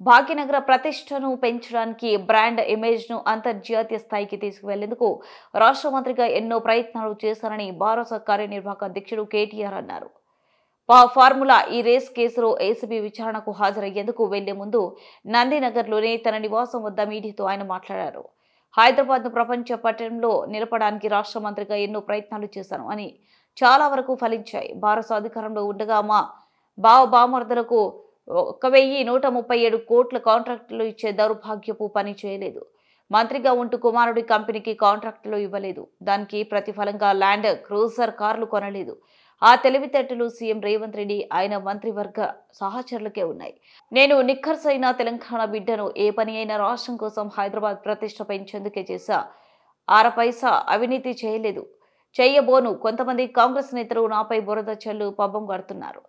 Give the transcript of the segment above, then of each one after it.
భాగ్యనగర ప్రతిష్టను పెంచడానికి brand image ను అంతర్జాతీయ స్థాయికి తీసుకువెళ్లేందుకు రాష్ట్ర మంత్రిగా ఎన్నో ప్రయత్నాలు చేశారని భారత కార్యనిర్వాహక అధ్యక్షుడు కేటీఆర్ అన్నారు. ఫార్ములా ఈ రేస్ కేసులో ఏసీబీ విచారణకు హాజరయ్యేందుకు వెళ్లే ముందు నందినగర్లోని తన నివాసం వద్ద మీడియాతో ఆయన మాట్లాడారు. హైదరాబాద్ ను ప్రపంచ పట్టణంలో నిలపడానికి రాష్ట్ర మంత్రిగా ఎన్నో ప్రయత్నాలు చేశాను అని చాలా వరకు ఫలించాయి. భారత అధికారంలో ఉండగా మా బావమర్దులకు 1137 కోట్ల కాంట్రాక్టులు ఇచ్చే దౌర్భాగ్యపు పని చేయలేదు. మంత్రిగా ఉంటూ కుమారుడి కంపెనీకి కాంట్రాక్టులు ఇవ్వలేదు. దానికి ప్రతిఫలంగా ల్యాండ్ క్రూజర్ కార్లు కొనలేదు. ఆ తెలివితేటలు సీఎం రేవంత్ రెడ్డి ఆయన మంత్రివర్గ సహచరులకే ఉన్నాయి. నేను నిక్కర్సైన తెలంగాణ బిడ్డను. ఏ పని అయినా రాష్ట్రం కోసం హైదరాబాద్ ప్రతిష్ట పెంచేందుకే చేశా. 6 పైసా అవినీతి చేయలేదు, చేయబోను. కొంతమంది కాంగ్రెస్ నేతలు నాపై బురద చల్లు పబ్బం కడుతున్నారు.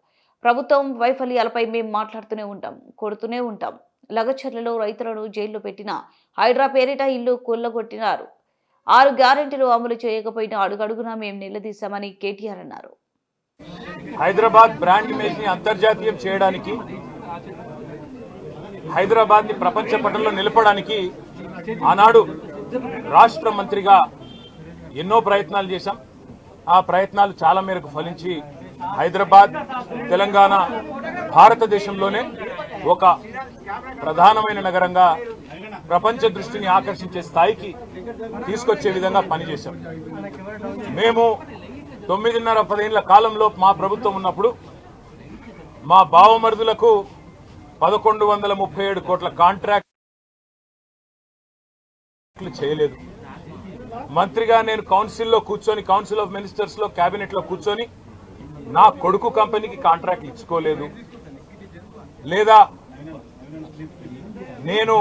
ప్రభుత్వం వైఫల్యాలపై మేము మాట్లాడుతూనే ఉంటాం, కొడుతూనే ఉంటాం. లగచర్లలో రైతులను జైల్లో పెట్టిన హైడ్రా పేరిట ఇల్లు కొల్లగొట్టినారు. 6 గ్యారెంటీలు అమలు చేయకపోయినా అడుగడుగునా మేము నిలదీశామని కేటీఆర్ అన్నారు. హైదరాబాద్ బ్రాండ్ ఇమేజ్ ని అంతర్జాతీయం చేయడానికి, హైదరాబాద్ ని ప్రపంచ పటంలో నిలపడానికి ఆనాడు రాష్ట్ర మంత్రిగా ఎన్నో ప్రయత్నాలు చేశాం. ఆ ప్రయత్నాలు చాలా మేరకు ఫలించి హైదరాబాద్, తెలంగాణ భారతదేశంలోనే ఒక ప్రధానమైన నగరంగా ప్రపంచ దృష్టిని ఆకర్షించే స్థాయికి తీసుకొచ్చే విధంగా పనిచేశాం. మేము 9.5-10 ఏళ్ల కాలంలో మా ప్రభుత్వం ఉన్నప్పుడు మా బావమరుదులకు 1137 కోట్ల కాంట్రాక్ట్లు చేయలేదు. మంత్రిగా నేను కౌన్సిల్లో కూర్చొని, కౌన్సిల్ ఆఫ్ మినిస్టర్స్ లో, కేబినెట్ లో కూర్చొని నా కొడుకు కంపెనీకి కాంట్రాక్ట్ ఇచ్చుకోలేదు. లేదా నేను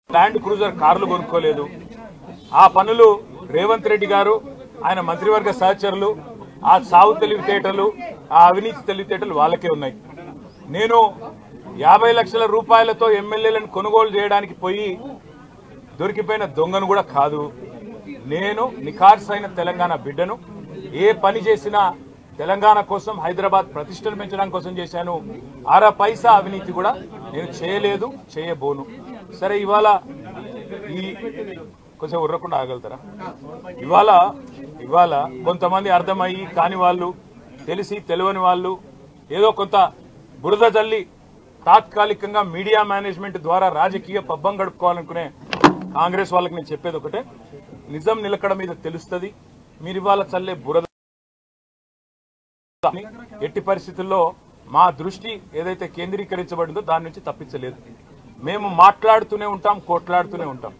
ల్యాండ్ క్రూజర్ కార్లు కొనుక్కోలేదు. ఆ పనులు రేవంత్ రెడ్డి గారు, ఆయన మంత్రివర్గ సహచరులు, ఆ సాగు తెలివితేటలు, ఆ అవినీతి తెలివితేటలు వాళ్ళకే ఉన్నాయి. నేను 50 లక్షల రూపాయలతో ఎమ్మెల్యేలను కొనుగోలు చేయడానికి పోయి దొరికిపోయిన దొంగను కూడా కాదు. నేను నిఖార్సైన తెలంగాణ బిడ్డను. ఏ పని చేసినా తెలంగాణ కోసం, హైదరాబాద్ ప్రతిష్టను పెంచడం కోసం చేశాను. 6 పైసా అవినీతి కూడా నేను చేయలేదు, చేయబోను. సరే, ఇవాళ ఈ కొంచెం ఉర్రకుండా ఆగలుగుతారా? ఇవాళ కొంతమంది అర్థమయ్యి కాని వాళ్ళు, తెలిసి తెలియని వాళ్ళు ఏదో కొంత బురద జల్లి తాత్కాలికంగా మీడియా మేనేజ్మెంట్ ద్వారా రాజకీయ పబ్బం గడుపుకోవాలనుకునే కాంగ్రెస్ వాళ్ళకి నేను చెప్పేది ఒకటే, నిజం నిలకడ మీద తెలుస్తుంది. మీరు ఇవాళ చల్లే బురద ఎట్టి పరిస్థితుల్లో మా దృష్టి ఏదైతే కేంద్రీకరించబడిందో దాని నుంచి తప్పించలేదు. మేము మాట్లాడుతూనే ఉంటాం, కొట్లాడుతూనే ఉంటాం.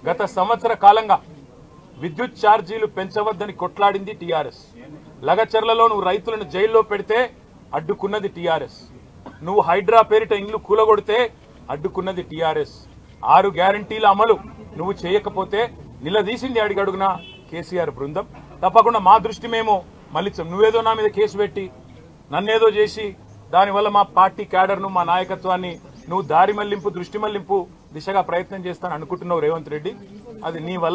గత సంవత్సర కాలంగా విద్యుత్ ఛార్జీలు పెంచవద్దని కొట్లాడింది టీఆర్ఎస్. లగచర్లలో నువ్వు రైతులను జైల్లో పెడితే అడ్డుకున్నది టీఆర్ఎస్. నువ్వు హైడ్రా పేరిట ఇల్లు కూలగొడితే అడ్డుకున్నది టీఆర్ఎస్. 6 గ్యారంటీల అమలు నువ్వు చేయకపోతే నిలదీసింది అడిగడుగున కేసీఆర్ బృందం. తప్పకుండా మా దృష్టి మేము మళ్ళించాం. నువ్వేదో నా మీద కేసు పెట్టి నన్నేదో చేసి దానివల్ల మా పార్టీ క్యాడర్ను, మా నాయకత్వాన్ని నువ్వు దారి మళ్లింపు, దృష్టి మళ్లింపు దిశగా ప్రయత్నం చేస్తాను అనుకుంటున్నావు రేవంత్ రెడ్డి. అది నీ వల్ల